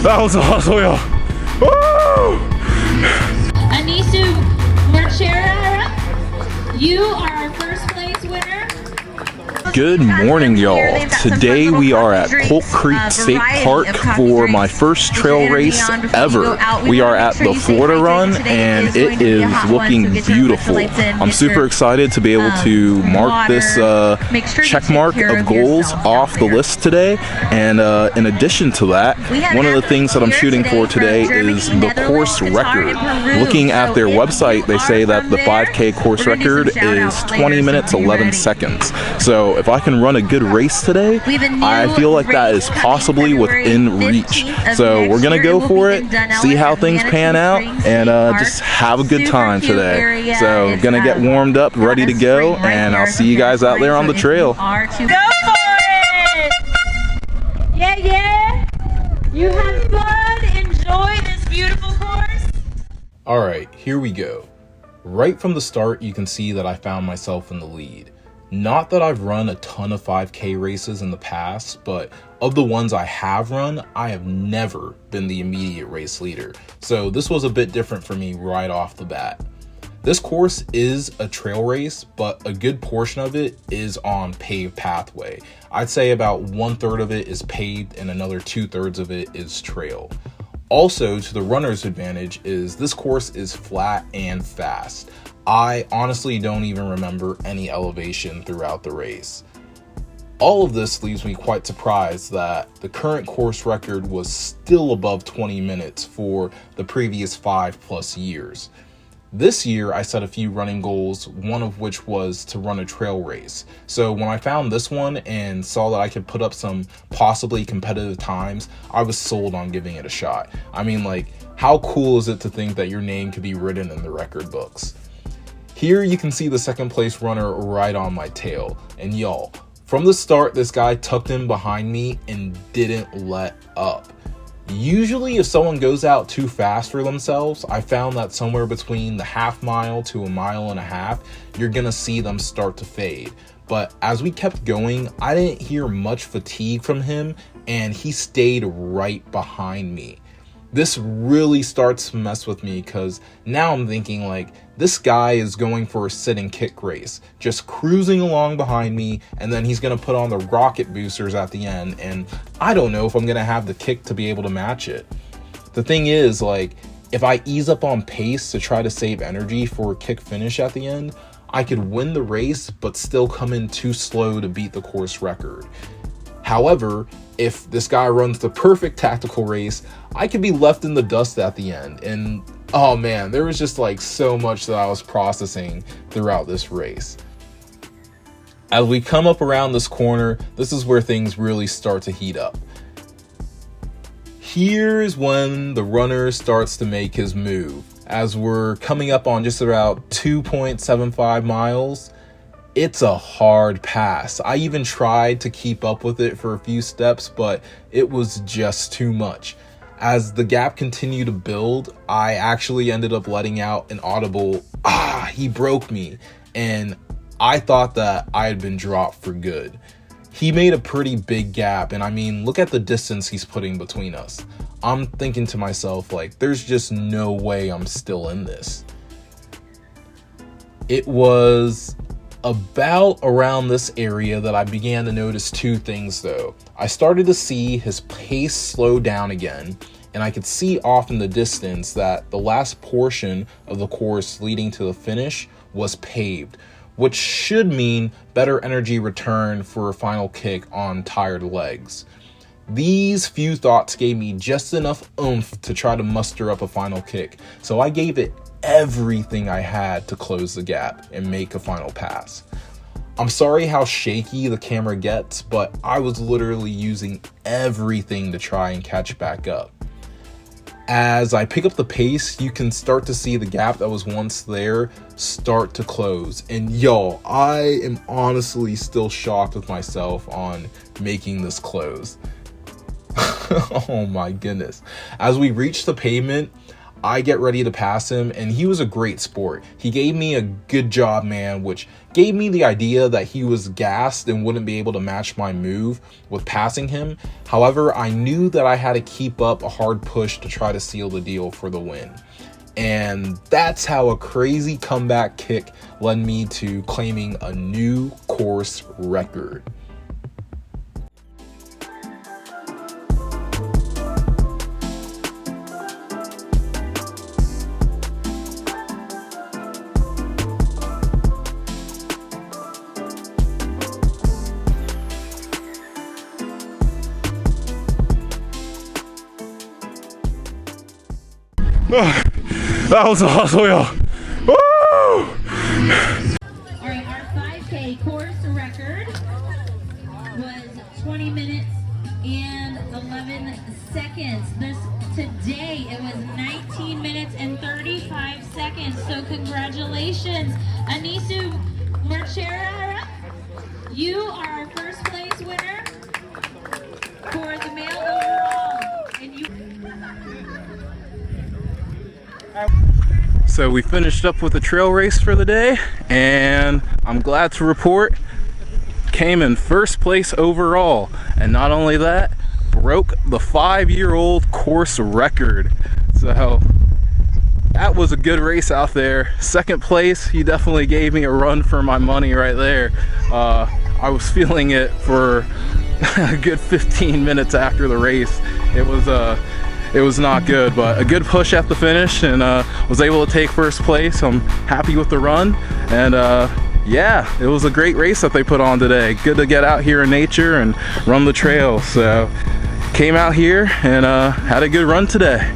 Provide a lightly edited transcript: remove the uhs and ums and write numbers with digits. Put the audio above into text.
That was awesome, yo. Woo! Anisu Marchera, you are our first place winner. Good morning, y'all. Today we are at Colt Creek State Park for my first trail race ever. We are at the Florida Run and it is looking beautiful. I'm super excited to be able to mark this check mark of goals off the list today. And in addition to that, one of the things that I'm shooting for today is the course record. Looking at their website, they say that the 5K course record is 20 minutes 11 seconds. So if I can run a good race today, I feel like that is possibly within reach. So we're gonna go for it, see how things pan out, and just have a good time today. So gonna get warmed up, ready to go, and I'll see you guys out there on the trail. Go for it! Yeah, yeah! You have fun, enjoy this beautiful course. All right, here we go. Right from the start, you can see that I found myself in the lead. Not that I've run a ton of 5K races in the past, but of the ones I have run, I have never been the immediate race leader. So this was a bit different for me right off the bat. This course is a trail race, but a good portion of it is on paved pathway. I'd say about 1/3 of it is paved and another 2/3 of it is trail. Also, to the runner's advantage is this course is flat and fast. I honestly don't even remember any elevation throughout the race. All of this leaves me quite surprised that the current course record was still above 20 minutes for the previous 5+ years. This year, I set a few running goals, one of which was to run a trail race. So when I found this one and saw that I could put up some possibly competitive times, I was sold on giving it a shot. I mean, like, how cool is it to think that your name could be written in the record books? Here you can see the second place runner right on my tail. And y'all, from the start, this guy tucked in behind me and didn't let up. Usually if someone goes out too fast for themselves, I found that somewhere between the half mile to a mile and a half, you're gonna see them start to fade. But as we kept going, I didn't hear much fatigue from him and he stayed right behind me. This really starts to mess with me because now I'm thinking like, this guy is going for a sit and kick race, just cruising along behind me, and then he's going to put on the rocket boosters at the end, and I don't know if I'm going to have the kick to be able to match it. The thing is, like, if I ease up on pace to try to save energy for a kick finish at the end, I could win the race but still come in too slow to beat the course record. However, if this guy runs the perfect tactical race, I could be left in the dust at the end. And oh man, there was just like so much that I was processing throughout this race. As we come up around this corner, this is where things really start to heat up. Here's when the runner starts to make his move. As we're coming up on just about 2.75 miles, it's a hard pass. I even tried to keep up with it for a few steps, but it was just too much. As the gap continued to build, I actually ended up letting out an audible, he broke me. And I thought that I had been dropped for good. He made a pretty big gap, and I mean, look at the distance he's putting between us. I'm thinking to myself, like, there's just no way I'm still in this. It was about around this area that I began to notice two things though. I started to see his pace slow down again, and I could see off in the distance that the last portion of the course leading to the finish was paved, which should mean better energy return for a final kick on tired legs. These few thoughts gave me just enough oomph to try to muster up a final kick, so I gave it everything I had to close the gap and make a final pass. I'm sorry how shaky the camera gets, but I was literally using everything to try and catch back up. As I pick up the pace, you can start to see the gap that was once there start to close. And y'all, I am honestly still shocked with myself on making this close. Oh my goodness. As we reached the pavement, I get ready to pass him, and he was a great sport. He gave me a good job, man, which gave me the idea that he was gassed and wouldn't be able to match my move with passing him. However, I knew that I had to keep up a hard push to try to seal the deal for the win. And that's how a crazy comeback kick led me to claiming a new course record. That was awesome, y'all. Woo! All right, our 5K course record was 20 minutes and 11 seconds. Today it was 19 minutes and 35 seconds. So congratulations, Anisu Marchera. You are our first place winner for the male overall. And you. So we finished up with the trail race for the day, and I'm glad to report came in first place overall, and not only that, broke the 5-year-old course record. So that was a good race out there. Second place, he definitely gave me a run for my money right there. I was feeling it for a good 15 minutes after the race. It was not good, but a good push at the finish, and was able to take first place. I'm happy with the run, and yeah, it was a great race that they put on today. Good to get out here in nature and run the trail. So came out here and had a good run today.